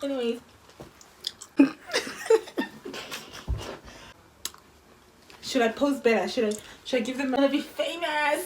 Anyways. Should I post better? Should I give them to be famous?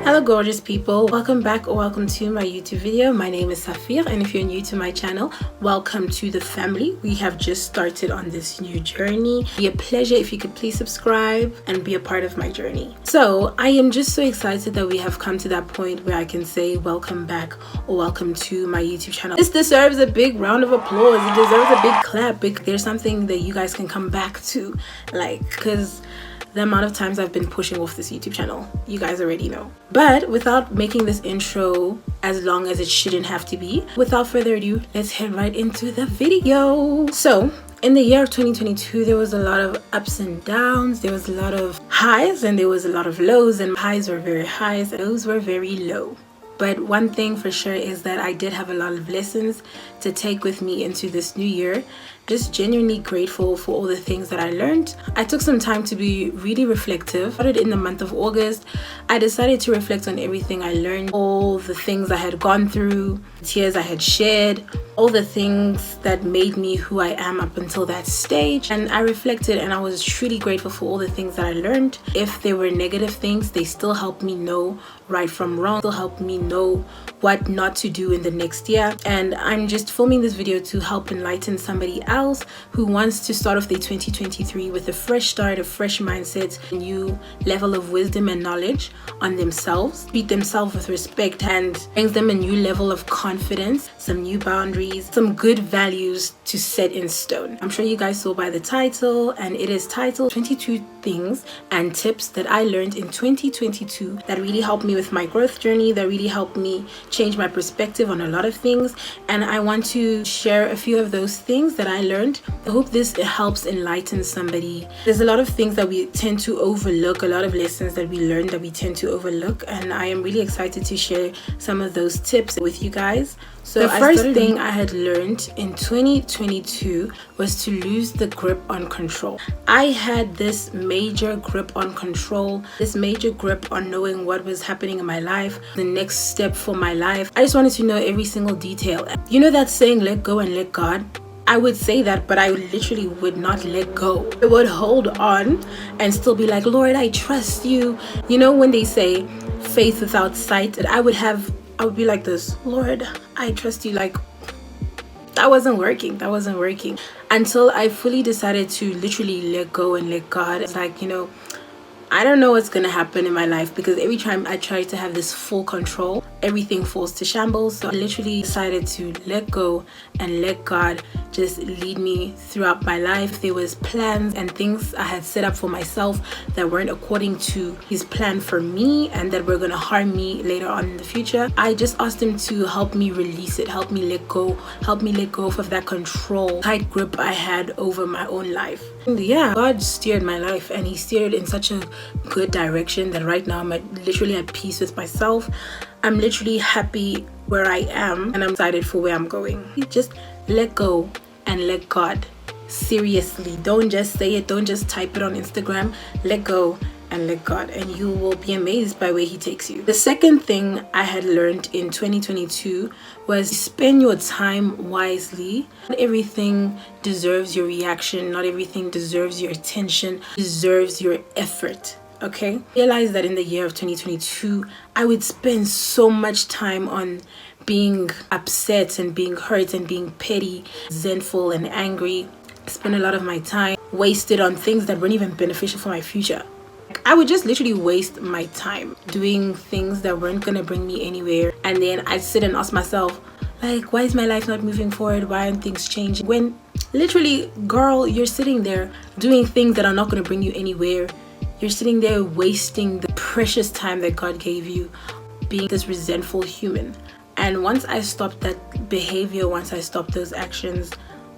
Hello gorgeous people, welcome back or welcome to my YouTube video. My name is Saphir, and if you're new to my channel, welcome to the family. We have just started on this new journey. It'd be a pleasure if you could please subscribe and be a part of my journey. So I am just so excited that we have come to that point where I can say welcome back or welcome to my YouTube channel. This deserves a big round of applause. It deserves a big clap. There's something that you guys can come back to, because the amount of times I've been pushing off this YouTube channel, you guys already know. But without making this intro as long as it shouldn't have to be, without further ado, let's head right into the video. So in the year of 2022, there was a lot of ups and downs. There was a lot of highs and there was a lot of lows, and highs were very highs, lows were very low. But one thing for sure is that I did have a lot of lessons to take with me into this new year. Just genuinely grateful for all the things that I learned. I took some time to be really reflective. Started in the month of August. I decided to reflect on everything I learned, all the things I had gone through, tears I had shed, all the things that made me who I am up until that stage. And I reflected and I was truly grateful for all the things that I learned. If there were negative things, they still helped me know right from wrong, still helped me know what not to do in the next year. And I'm just filming this video to help enlighten somebody else who wants to start off their 2023 with a fresh start, a fresh mindset, a new level of wisdom and knowledge on themselves, treat themselves with respect, and brings them a new level of confidence, some new boundaries, some good values to set in stone. I'm sure you guys saw by the title, and it is titled 22 things and tips that I learned in 2022 that really helped me with my growth journey, that really helped me change my perspective on a lot of things. And I want to share a few of those things that I learned. I hope this helps enlighten somebody. There's a lot of things that we tend to overlook, a lot of lessons that we learned that we tend to overlook, and I am really excited to share some of those tips with you guys. So the first thing I had learned in 2022 was to lose the grip on control. I had this major grip on control, this major grip on knowing what was happening in my life, the next step for my life. I just wanted to know every single detail. You know that saying, let go and let God? I would say that, but I literally would not let go. I would hold on and still be like, Lord, I trust you. You know when they say faith without sight, that I would be like this, Lord, I trust you. Like, that wasn't working until I fully decided to literally let go and let God. It's like, I don't know what's gonna happen in my life, because every time I try to have this full control, everything falls to shambles. So I literally decided to let go and let God just lead me throughout my life. There was plans and things I had set up for myself that weren't according to his plan for me and that were gonna harm me later on in the future. I just asked him to help me release it, help me let go of that control, tight grip I had over my own life. And yeah, God steered my life, and he steered in such a good direction that right now I'm literally at peace with myself. I'm literally happy where I am, and I'm excited for where I'm going. Just let go and let God. Seriously, don't just say it, don't just type it on Instagram. Let go and let God, and you will be amazed by where he takes you. The second thing I had learned in 2022 was spend your time wisely. Not everything deserves your reaction, not everything deserves your attention, deserves your effort. Okay, realize that in the year of 2022 I would spend so much time on being upset and being hurt and being petty, resentful and angry. Spend a lot of my time wasted on things that weren't even beneficial for my future. I would just literally waste my time doing things that weren't gonna bring me anywhere, and then I'd sit and ask myself, like, why is my life not moving forward? Why aren't things changing? When literally, girl, you're sitting there doing things that are not gonna bring you anywhere. You're sitting there wasting the precious time that God gave you being this resentful human. And once I stopped that behavior, once I stopped those actions,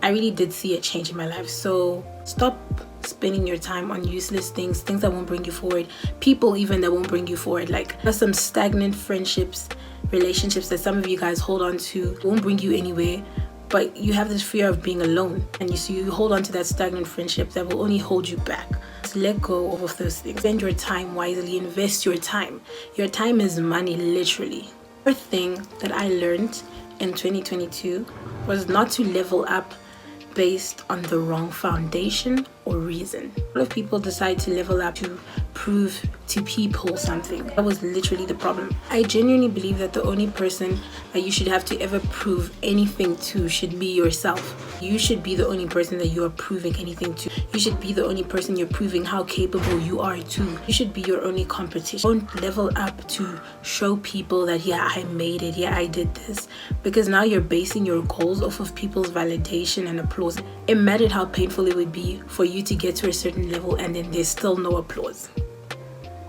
I really did see a change in my life. So stop spending your time on useless things that won't bring you forward, people even that won't bring you forward. Like, there's some stagnant friendships, relationships that some of you guys hold on to, won't bring you anywhere. but you have this fear of being alone, and so you hold on to that stagnant friendship that will only hold you back. Just let go of those things. Spend your time wisely. Invest your time. Your time is money, literally. The thing that I learned in 2022 was not to level up based on the wrong foundation or reason. A lot of people decide to level up to prove to people something. That was literally the problem. I genuinely believe that the only person that you should have to ever prove anything to should be yourself. You should be the only person that you are proving anything to. You should be the only person you're proving how capable you are to. You should be your only competition. Don't level up to show people that, yeah, I made it, yeah, I did this. Because now you're basing your goals off of people's validation and applause. Imagine how painful it would be for you to get to a certain level and then there's still no applause.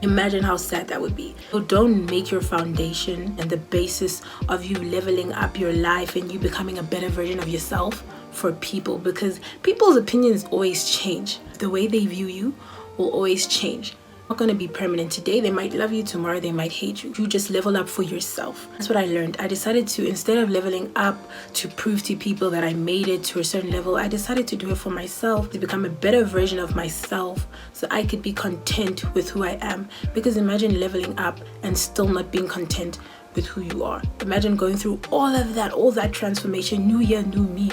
Imagine how sad that would be. So don't make your foundation and the basis of you leveling up your life and you becoming a better version of yourself for people, because people's opinions always change. The way they view you will always change. Not going to be permanent. Today they might love you, tomorrow they might hate you. You just level up for yourself. That's what I learned. I decided to, instead of leveling up to prove to people that I made it to a certain level, I decided to do it for myself, to become a better version of myself so I could be content with who I am. Because imagine leveling up and still not being content with who you are. Imagine going through all that transformation, new year, new me,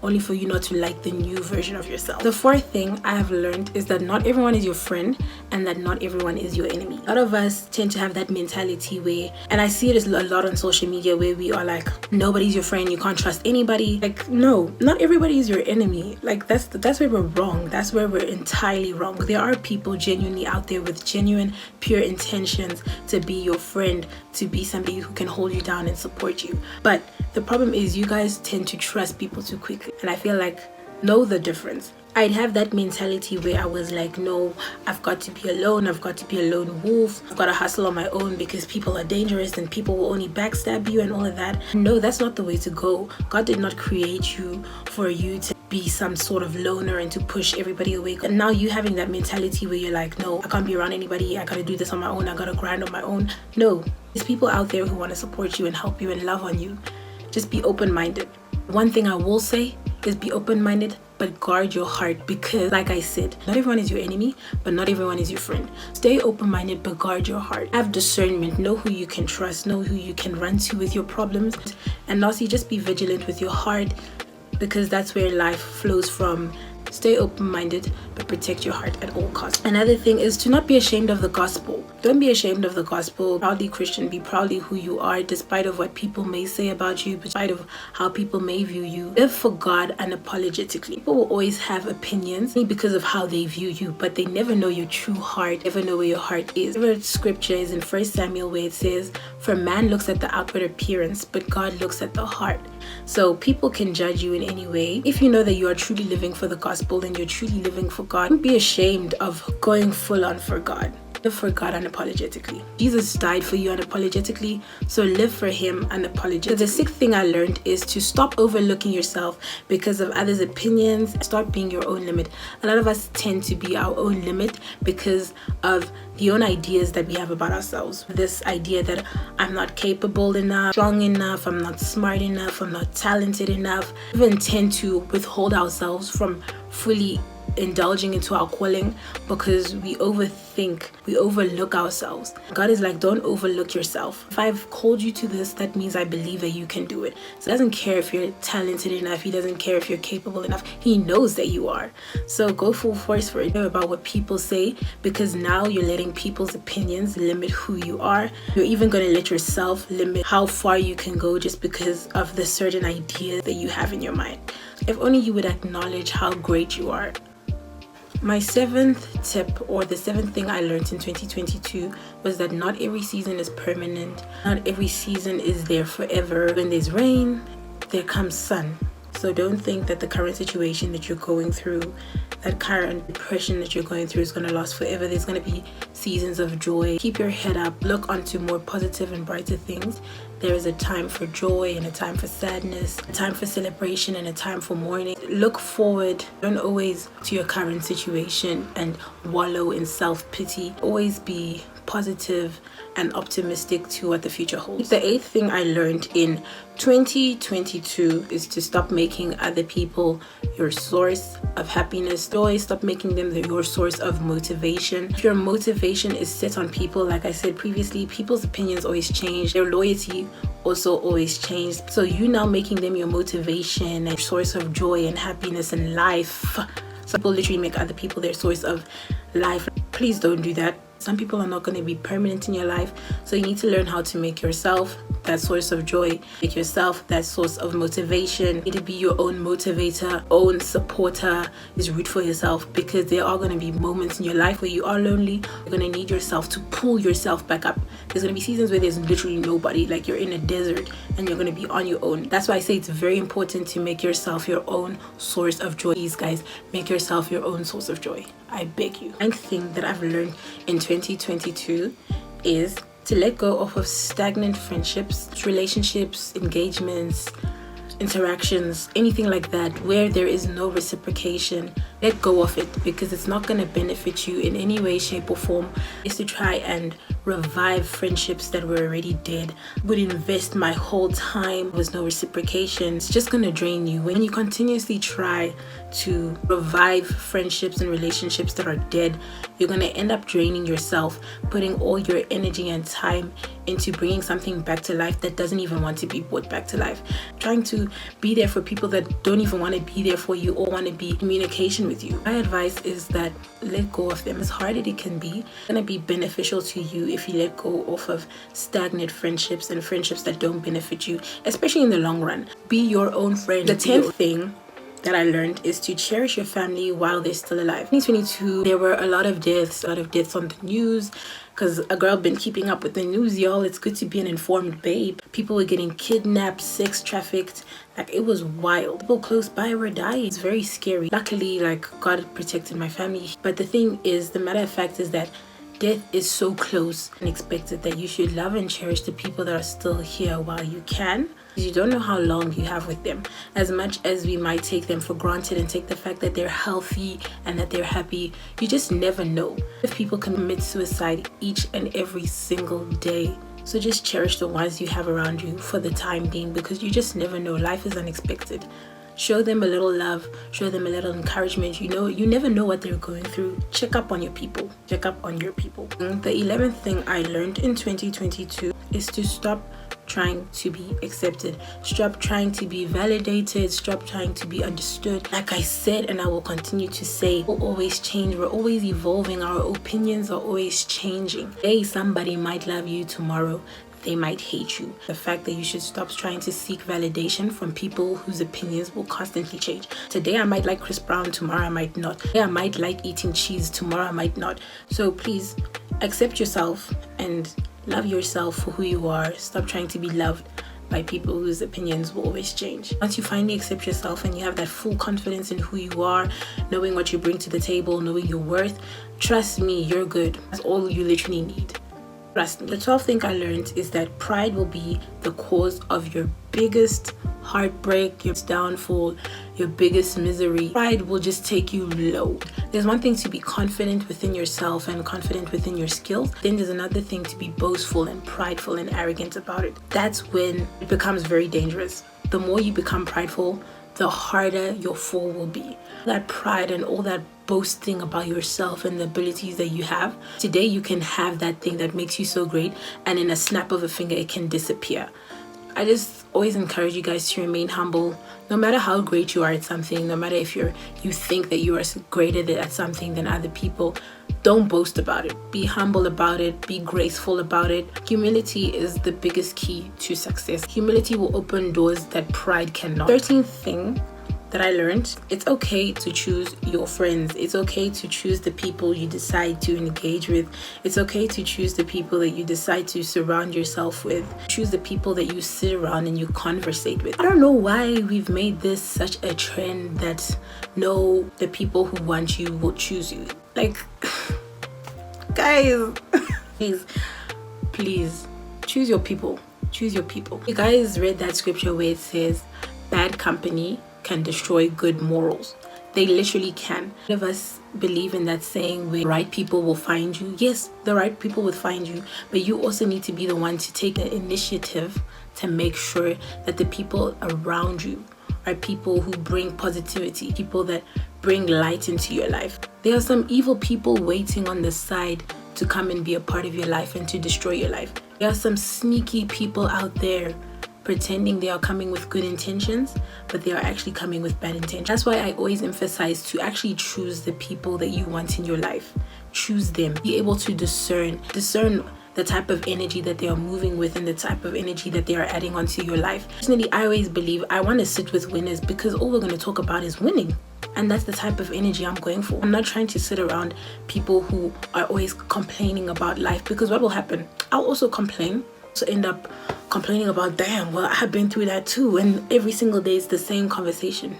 only for you not to like the new version of yourself. The fourth thing I have learned is that not everyone is your friend and that not everyone is your enemy. A lot of us tend to have that mentality where, and I see it a lot on social media, where we are like, nobody's your friend, you can't trust anybody. Like, no, not everybody is your enemy. Like, that's where we're wrong. That's where we're entirely wrong. There are people genuinely out there with genuine, pure intentions to be your friend, to be somebody who can hold you down and support you. But the problem is you guys tend to trust people too quickly. And I feel like, know the difference. I'd have that mentality where I was like, no, I've got to be alone. I've got to be a lone wolf. I've got to hustle on my own because people are dangerous and people will only backstab you and all of that. No, that's not the way to go. God did not create you for you to be some sort of loner and to push everybody away. And now you having that mentality where you're like, no, I can't be around anybody. I got to do this on my own. I got to grind on my own. No, there's people out there who want to support you and help you and love on you. Just be open-minded. One thing I will say is be open-minded, but guard your heart, because like I said, not everyone is your enemy, but not everyone is your friend. Stay open-minded, but guard your heart. Have discernment. Know who you can trust. Know who you can run to with your problems. And lastly, just be vigilant with your heart, because that's where life flows from. Stay open-minded, but protect your heart at all costs. Another thing is to not be ashamed of the gospel. Don't be ashamed of the gospel. Proudly Christian, be proudly who you are, despite of what people may say about you, despite of how people may view you. Live for God unapologetically. People will always have opinions because of how they view you, but they never know your true heart, never know where your heart is. The scripture is in 1 Samuel where it says, for man looks at the outward appearance, but God looks at the heart. So people can judge you in any way. If you know that you are truly living for the gospel and you're truly living for God, don't be ashamed of going full on for God. Live for God unapologetically. Jesus died for you unapologetically, so live for him unapologetically. The sixth thing I learned is to stop overlooking yourself because of others' opinions. Start being your own limit. A lot of us tend to be our own limit because of the own ideas that we have about ourselves. This idea that I'm not capable enough, strong enough, I'm not smart enough, I'm not talented enough. We even tend to withhold ourselves from fully indulging into our calling because we overthink, we overlook ourselves. God is like, don't overlook yourself. If I've called you to this, that means I believe that you can do it. So he doesn't care if you're talented enough, he doesn't care if you're capable enough, he knows that you are. So go full force for it, about what people say, because now you're letting people's opinions limit who you are. You're even going to let yourself limit how far you can go just because of the certain ideas that you have in your mind. If only you would acknowledge how great you are. My seventh tip, or the seventh thing I learned in 2022, was that not every season is permanent. Not every season is there forever. When there's rain, there comes sun. So don't think that the current situation that you're going through, that current depression that you're going through is going to last forever. There's going to be seasons of joy. Keep your head up. Look onto more positive and brighter things There is a time for joy and a time for sadness, a time for celebration and a time for mourning. Look forward. Don't always to your current situation and wallow in self-pity. Always be positive and optimistic to what the future holds. The 8th thing I learned in 2022 is to stop making other people your source of happiness, joy. Stop making them your source of motivation. If your motivation is set on people, like I said previously, people's opinions always change. Their loyalty also always changed. So you now making them your motivation and source of joy and happiness and life. Some people literally make other people their source of life. Please don't do that. Some people are not going to be permanent in your life, so you need to learn how to make yourself that source of joy, make yourself that source of motivation. You need to be your own motivator, own supporter. Just root for yourself, because there are going to be moments in your life where you are lonely. You're going to need yourself to pull yourself back up. There's going to be seasons where there's literally nobody, like you're in a desert and you're going to be on your own. That's why I say it's very important to make yourself your own source of joy. Please guys, make yourself your own source of joy. I beg you. 9th thing that I've learned in 2022 is to let go of stagnant friendships, relationships, engagements, interactions, anything like that where there is no reciprocation. Let go of it, because it's not going to benefit you in any way, shape or form. Is to try and revive friendships that were already dead. Would invest my whole time with no reciprocation. It's just going to drain you. When you continuously try to revive friendships and relationships that are dead, you're going to end up draining yourself, putting all your energy and time into bringing something back to life that doesn't even want to be brought back to life. Trying to be there for people that don't even want to be there for you or want to be in communication with you. My advice is that let go of them. As hard as it can be, it's going to be beneficial to you if you let go off of stagnant friendships and friendships that don't benefit you, especially in the long run. Be your own friend. The 10th thing that I learned is to cherish your family while they're still alive. In 2022, there were a lot of deaths on the news, because a girl been keeping up with the news, y'all. It's good to be an informed babe. People were getting kidnapped, sex trafficked. Like, it was wild. People close by were dying. It's very scary. Luckily, like, God protected my family. But the thing is, the matter of fact is that death is so close and expected that you should love and cherish the people that are still here while you can. You don't know how long you have with them. As much as we might take them for granted and take the fact that they're healthy and that they're happy, you just never know if people commit suicide each and every single day. So just cherish the ones you have around you for the time being, because you just never know. Life is unexpected. Show them a little love, show them a little encouragement. You never know what they're going through. Check up on your people. Check up on your people. The 11th thing I learned in 2022 is to stop trying to be accepted. Stop trying to be validated. Stop trying to be understood. Like I said, and I will continue to say, we'll always change. We're always evolving. Our opinions are always changing. Today, somebody might love you. Tomorrow, they might hate you. The fact that you should stop trying to seek validation from people whose opinions will constantly change. Today I might like Chris Brown, tomorrow I might not. Today I might like eating cheese, tomorrow I might not. So please accept yourself and love yourself for who you are. Stop trying to be loved by people whose opinions will always change. Once you finally accept yourself and you have that full confidence in who you are, knowing what you bring to the table, knowing your worth, trust me, you're good. That's all you literally need. The 12th thing I learned is that pride will be the cause of your biggest heartbreak, your downfall, your biggest misery. Pride will just take you low. There's one thing to be confident within yourself and confident within your skills. Then there's another thing to be boastful and prideful and arrogant about it. That's when it becomes very dangerous. The more you become prideful, the harder your fall will be. That pride and all that boasting about yourself and the abilities that you have, today you can have that thing that makes you so great, and in a snap of a finger it can disappear. I just always encourage you guys to remain humble. No matter how great you are at something, no matter if you think that you are greater at something than other people, don't boast about it. Be humble about it. Be graceful about it. Humility is the biggest key to success. Humility will open doors that pride cannot. 13th thing that I learned, it's okay to choose your friends. It's okay to choose the people you decide to engage with. It's okay to choose the people that you decide to surround yourself with. Choose the people that you sit around and you conversate with. I don't know why we've made this such a trend that no, the people who want you will choose you. Like, guys, please choose your people. Choose your people. You guys read that scripture where it says bad company can destroy good morals. They literally can. A lot of us believe in that saying where the right people will find you. Yes, the right people will find you, but you also need to be the one to take the initiative to make sure that the people around you are people who bring positivity, people that bring light into your life. There are some evil people waiting on the side to come and be a part of your life and to destroy your life. There are some sneaky people out there pretending they are coming with good intentions, but they are actually coming with bad intentions. That's why I always emphasize to actually choose the people that you want in your life. Choose them. Be able to discern the type of energy that they are moving with and the type of energy that they are adding onto your life. Personally, I always believe I want to sit with winners because all we're going to talk about is winning. And that's the type of energy I'm going for. I'm not trying to sit around people who are always complaining about life, because what will happen? I'll also complain. So end up complaining about, damn, well, I've been through that too. And every single day it's the same conversation.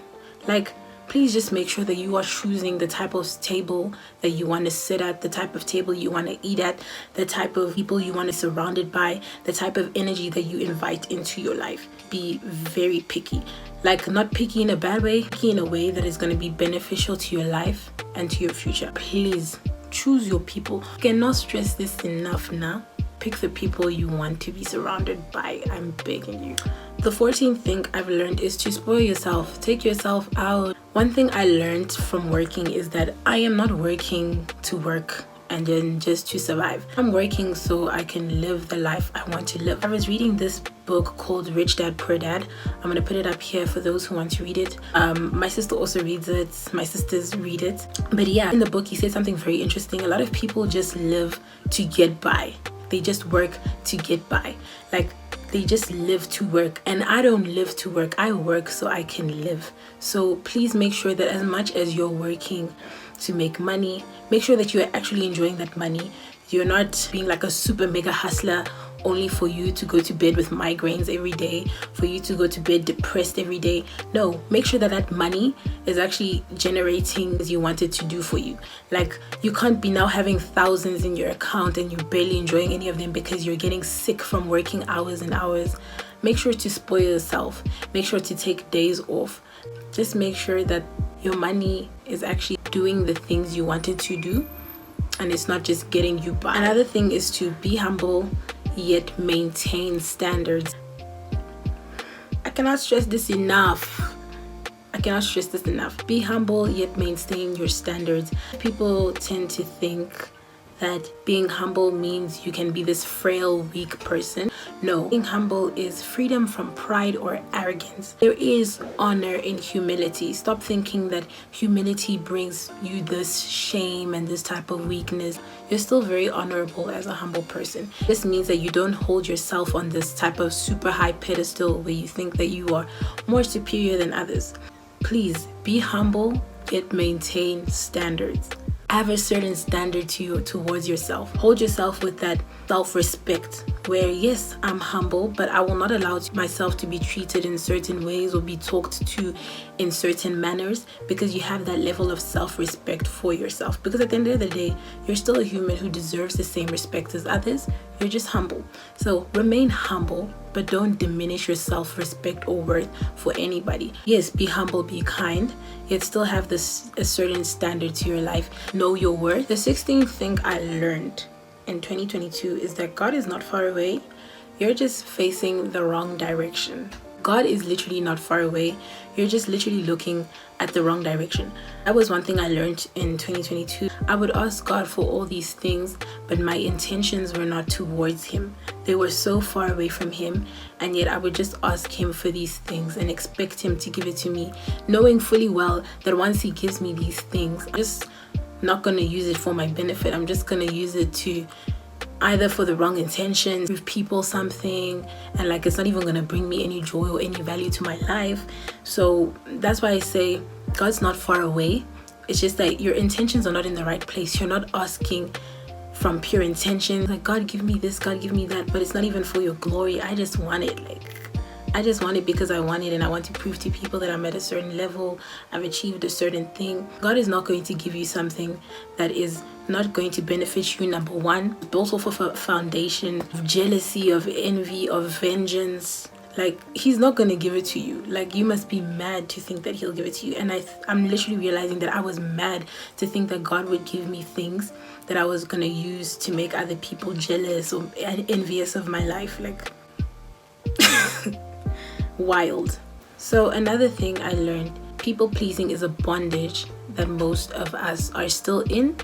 Like, please just make sure that you are choosing the type of table that you want to sit at, the type of table you want to eat at, the type of people you want to be surrounded by, the type of energy that you invite into your life. Be very picky. Like, not picky in a bad way, picky in a way that is going to be beneficial to your life and to your future. Please choose your people. I cannot stress this enough now. Pick the people you want to be surrounded by. I'm begging you. The 14th thing I've learned is to spoil yourself. Take yourself out. One thing I learned from working is that I am not working to work and then just to survive. I'm working so I can live the life I want to live. I was reading this book called Rich Dad Poor Dad. I'm going to put it up here for those who want to read it. My sister also reads it. My sisters read it. But yeah, in the book he said something very interesting. A lot of people just live to get by. They just work to get by. Like, they just live to work, and I don't live to work. I work so I can live. So please make sure that as much as you're working to make money, make sure that you're actually enjoying that money. You're not being like a super mega hustler only for you to go to bed with migraines every day, for you to go to bed depressed every day. No, make sure that that money is actually generating as you want it to do for you. Like, you can't be now having thousands in your account and you're barely enjoying any of them because you're getting sick from working hours and hours. Make sure to spoil yourself. Make sure to take days off. Just make sure that your money is actually doing the things you want it to do, and it's not just getting you by. Another thing is to be humble yet maintain standards. I cannot stress this enough. Be humble yet maintain your standards. People tend to think that being humble means you can be this frail, weak person. No, being humble is freedom from pride or arrogance. There is honor in humility. Stop thinking that humility brings you this shame and this type of weakness. You're still very honorable as a humble person. This means that you don't hold yourself on this type of super high pedestal where you think that you are more superior than others. Please be humble yet maintain standards. Have a certain standard towards yourself. Hold yourself with that self-respect where, yes, I'm humble, but I will not allow myself to be treated in certain ways or be talked to in certain manners, because you have that level of self-respect for yourself. Because at the end of the day, you're still a human who deserves the same respect as others. You're just humble. So remain humble, but don't diminish your self-respect or worth for anybody. Yes, be humble, be kind, yet still have a certain standard to your life. Know your worth. The 16th thing I learned in 2022 is that God is not far away. You're just facing the wrong direction. God is literally not far away. You're just literally looking at the wrong direction. That was one thing I learned in 2022. I would ask God for all these things, but my intentions were not towards Him. They were so far away from Him, and yet I would just ask Him for these things and expect Him to give it to me, knowing fully well that once He gives me these things, I'm just not going to use it for my benefit. I'm just going to use it to either for the wrong intention, give people something, and like it's not even gonna bring me any joy or any value to my life. So that's why I say God's not far away. It's just that your intentions are not in the right place. You're not asking from pure intention, like, God give me this, God give me that, but it's not even for your glory. I just want it. Like, I just want it because I want it, and I want to prove to people that I'm at a certain level, I've achieved a certain thing. God is not going to give you something that is not going to benefit you. Number one, built off of a foundation of jealousy, of envy, of vengeance. Like, he's not going to give it to you. Like, you must be mad to think that he'll give it to you. And I'm literally realizing that I was mad to think that God would give me things that I was going to use to make other people jealous or envious of my life. Like, wild. So another thing I learned, people pleasing is a bondage that most of us are still in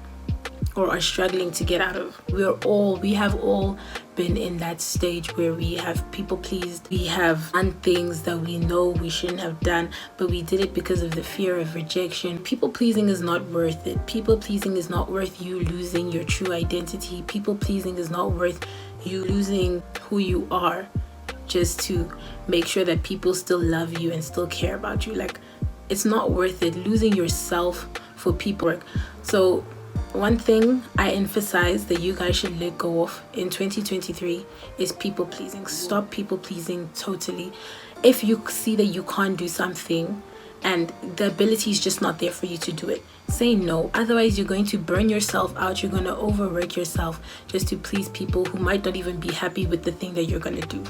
or are struggling to get out of. We have all been in that stage where we have people pleased. We have done things that we know we shouldn't have done, but we did it because of the fear of rejection. People pleasing is not worth it. People pleasing is not worth you losing your true identity. People pleasing is not worth you losing who you are just to make sure that people still love you and still care about you. Like, it's not worth it, losing yourself for people. So one thing I emphasize that you guys should let go of in 2023 is people pleasing. Stop people pleasing totally. If you see that you can't do something and the ability is just not there for you to do it, say no. Otherwise, you're going to burn yourself out. You're going to overwork yourself just to please people who might not even be happy with the thing that you're going to do.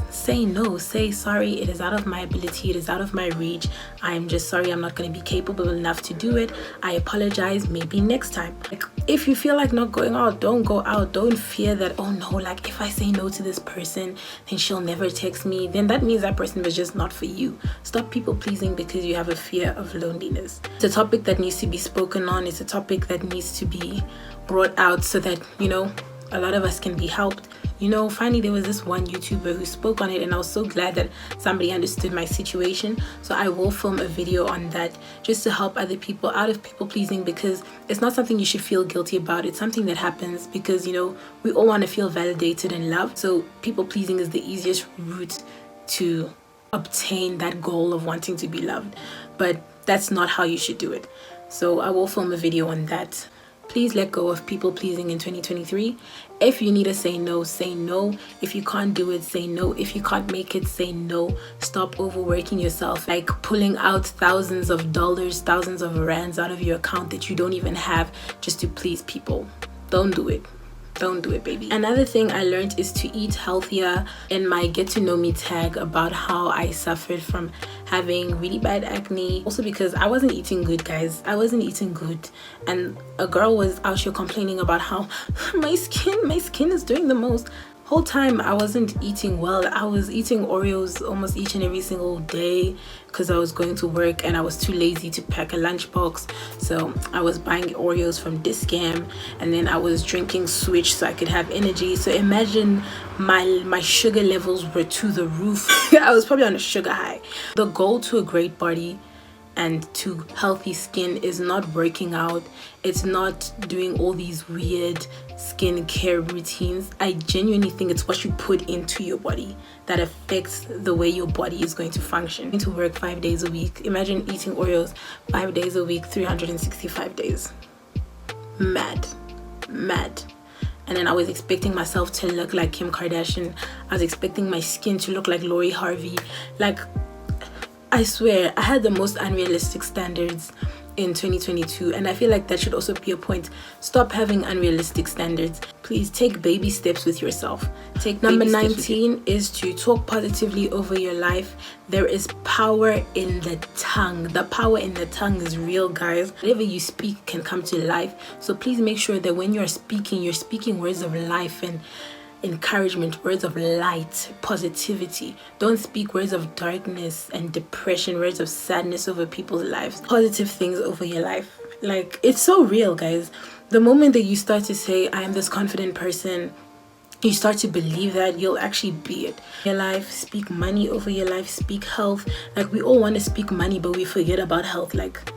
Say no. Say sorry, it is out of my ability, it is out of my reach. I am just sorry, I'm not going to be capable enough to do it. I apologize, maybe next time. Like, if you feel like not going out, don't go out. Don't fear that, oh no, like if I say no to this person, then she'll never text me. Then that means that person was just not for you. Stop people pleasing because you have a fear of loneliness. It's a topic that needs to be spoken on. It's a topic that needs to be brought out so that, you know, a lot of us can be helped. You know, finally there was this one YouTuber who spoke on it, and I was so glad that somebody understood my situation. So I will film a video on that just to help other people out of people pleasing, because it's not something you should feel guilty about. It's something that happens because, you know, we all want to feel validated and loved. So people pleasing is the easiest route to obtain that goal of wanting to be loved, but that's not how you should do it. So I will film a video on that. Please let go of people pleasing in 2023. If you need to say no, say no. If you can't do it, say no. If you can't make it, say no. Stop overworking yourself, like pulling out thousands of dollars, thousands of rands out of your account that you don't even have just to please people. Don't do it. Don't do it, baby. Another thing I learned is to eat healthier. In my get to know me tag about how I suffered from having really bad acne, also because I wasn't eating good, guys. I wasn't eating good, and a girl was out here complaining about how my skin is doing the most. Whole time I wasn't eating well. I was eating Oreos almost each and every single day because I was going to work and I was too lazy to pack a lunchbox. So I was buying Oreos from Discam, and then I was drinking Switch so I could have energy. So imagine my sugar levels were to the roof. I was probably on a sugar high. The goal to a great body and to healthy skin is not working out. It's not doing all these weird skincare routines. I genuinely think it's what you put into your body that affects the way your body is going to function. Going to work 5 days a week. Imagine eating Oreos 5 days a week, 365 days. Mad. And then I was expecting myself to look like Kim Kardashian. I was expecting my skin to look like Lori Harvey. Like, I swear, I had the most unrealistic standards in 2022, and I feel like that should also be a point. Stop having unrealistic standards. Please take baby steps with yourself. Number 19 is to talk positively over your life. There is power in the tongue. The power in the tongue is real, guys. Whatever you speak can come to life. So please make sure that when you're speaking words of life and encouragement, words of light, positivity. Don't speak words of darkness and depression, words of sadness over people's lives. Positive things over your life. Like, it's so real, guys. The moment that you start to say, I am this confident person, you start to believe that, you'll actually be it. Your life, speak money over your life, speak health. Like, we all want to speak money, but we forget about health. Like,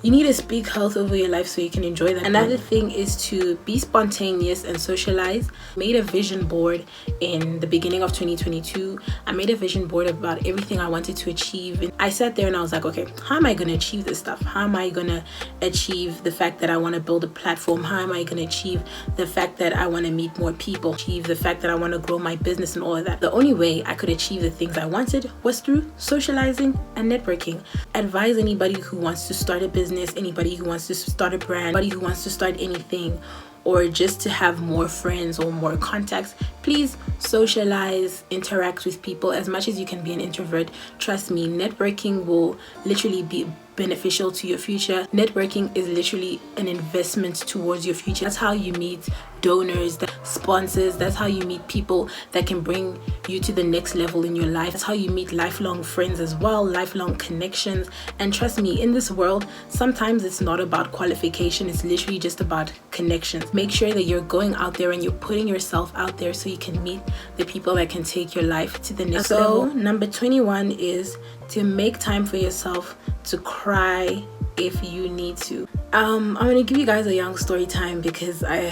You need to speak health over your life so you can enjoy that. Another thing is to be spontaneous and socialize. I made a vision board in the beginning of 2022. I made a vision board about everything I wanted to achieve. And I sat there and I was like, okay, how am I going to achieve this stuff? How am I going to achieve the fact that I want to build a platform? How am I going to achieve the fact that I want to meet more people? Achieve the fact that I want to grow my business and all of that. The only way I could achieve the things I wanted was through socializing and networking. Advise anybody who wants to start a business, anybody who wants to start a brand, anybody who wants to start anything, or just to have more friends or more contacts, please socialize, interact with people as much as you can be an introvert. Trust me, networking will literally be beneficial to your future. Networking is literally an investment towards your future. That's how you meet donors, sponsors. That's how you meet people that can bring you to the next level in your life. That's how you meet lifelong friends as well, lifelong connections. And trust me, in this world, sometimes it's not about qualification. It's literally just about connections. Make sure that you're going out there and you're putting yourself out there so you can meet the people that can take your life to the next level. Number 21 is to make time for yourself to cry if you need to. I'm gonna give you guys a young story time because I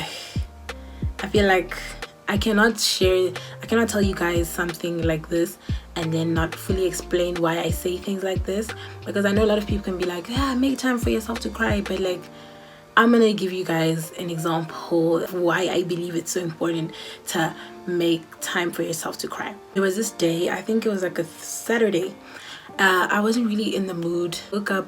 feel like I cannot tell you guys something like this and then not fully explain why I say things like this, because I know a lot of people can be like, yeah, make time for yourself to cry, but like, I'm gonna give you guys an example of why I believe it's so important to make time for yourself to cry. There was this day, I think it was like a Saturday, I wasn't really in the mood. Woke up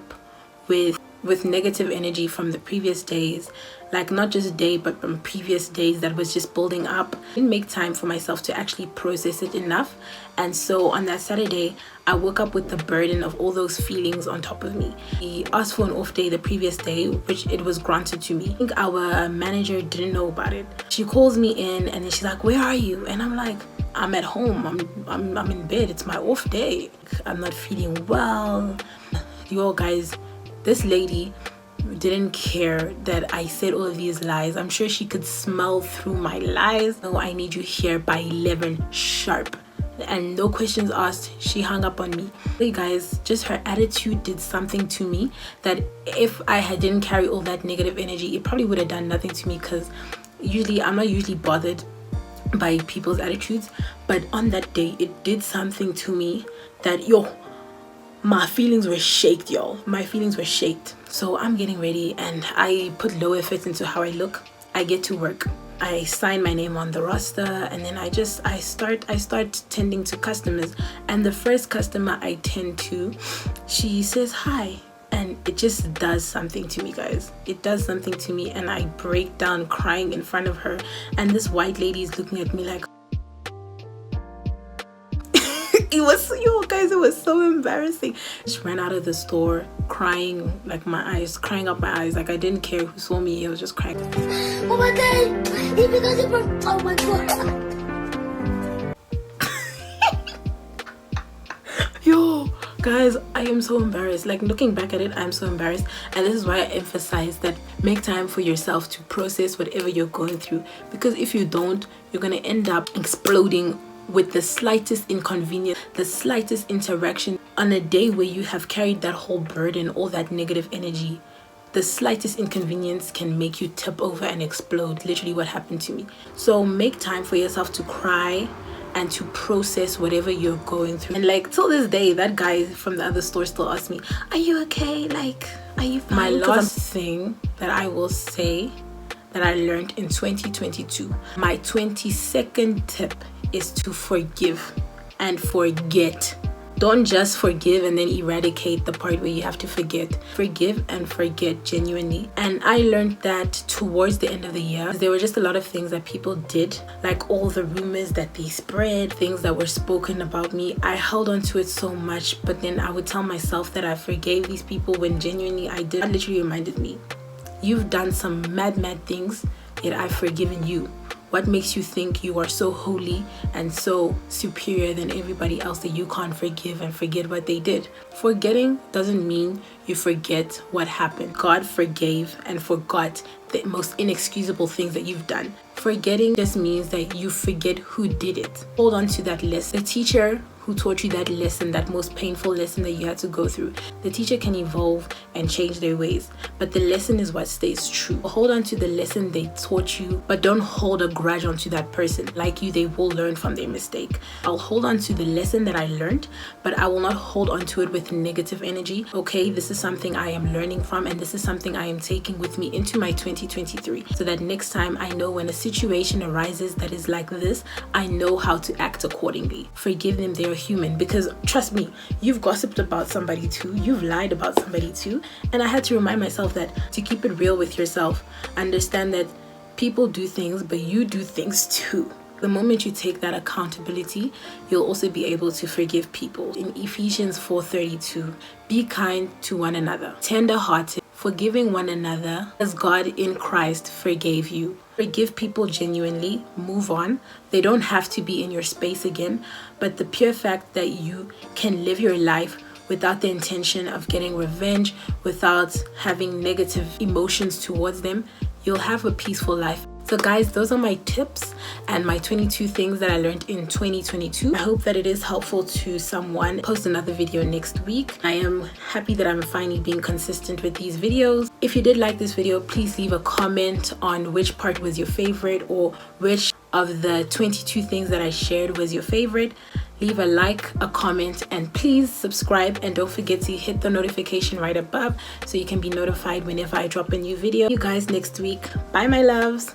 with negative energy from the previous days, like not just day but from previous days that was just building up. I didn't make time for myself to actually process it enough, and so on that Saturday I woke up with the burden of all those feelings on top of me. He asked for an off day the previous day, which it was granted to me. I think our manager didn't know about it. She calls me in and then she's like, where are you? And I'm like, I'm at home, I'm in bed, it's my off day, I'm not feeling well. You all guys, this lady didn't care that I said all of these lies. I'm sure she could smell through my lies. No, I need you here by 11 sharp. And no questions asked, she hung up on me. Hey guys, just her attitude did something to me that if I didn't carry all that negative energy, it probably would have done nothing to me, because I'm not usually bothered by people's attitudes, but on that day it did something to me that my feelings were shaked, y'all. My feelings were shaked. So I'm getting ready and I put low effort into how I look. I get to work, I sign my name on the roster, and then I start tending to customers. And the first customer I tend to, she says hi, and it just does something to me, guys. It does something to me, and I break down crying in front of her, and this white lady is looking at me like it was so embarrassing. Just ran out of the store crying, like crying up my eyes, like I didn't care who saw me. I was just crying. Oh my god, oh my god. Yo guys, I am so embarrassed. Like, looking back at it, I'm so embarrassed. And this is why I emphasize that make time for yourself to process whatever you're going through, because if you don't, you're gonna end up exploding with the slightest inconvenience, the slightest interaction. On a day where you have carried that whole burden, all that negative energy, the slightest inconvenience can make you tip over and explode. Literally what happened to me. So make time for yourself to cry and to process whatever you're going through. And like till this day, that guy from the other store still asks me, are you okay? Like, are you fine? My last thing that I will say that I learned in 2022, my 22nd tip is to forgive and forget. Don't just forgive and then eradicate the part where you have to forget. Forgive and forget genuinely. And I learned that towards the end of the year. There were just a lot of things that people did, like all the rumors that they spread, things that were spoken about me. I held on to it so much, but then I would tell myself that I forgave these people when genuinely I did. That literally reminded me, you've done some mad things, yet I've forgiven you. What makes you think you are so holy and so superior than everybody else that you can't forgive and forget what they did? Forgetting doesn't mean you forget what happened. God forgave and forgot the most inexcusable things that you've done. Forgetting just means that you forget who did it. Hold on to that list. The teacher who taught you that lesson, that most painful lesson that you had to go through. The teacher can evolve and change their ways, but the lesson is what stays true. Hold on to the lesson they taught you, but don't hold a grudge onto that person. Like you, they will learn from their mistake. I'll hold on to the lesson that I learned, but I will not hold on to it with negative energy. Okay, this is something I am learning from, and this is something I am taking with me into my 2023, so that next time I know when a situation arises that is like this, I know how to act accordingly. Forgive them, they're human. Because trust me, you've gossiped about somebody too, you've lied about somebody too, and I had to remind myself that to keep it real with yourself, understand that people do things, but you do things too. The moment you take that accountability, you'll also be able to forgive people. In Ephesians 4:32, be kind to one another, tender-hearted, forgiving one another as God in Christ forgave you. Forgive people genuinely, move on. They don't have to be in your space again, but the pure fact that you can live your life without the intention of getting revenge, without having negative emotions towards them, you'll have a peaceful life. So guys, those are my tips and my 22 things that I learned in 2022. I hope that it is helpful to someone. Post another video next week. I am happy that I'm finally being consistent with these videos. If you did like this video, please leave a comment on which part was your favorite, or which of the 22 things that I shared was your favorite. Leave a like, a comment, and please subscribe, and don't forget to hit the notification right above so you can be notified whenever I drop a new video. See you guys next week. Bye my loves.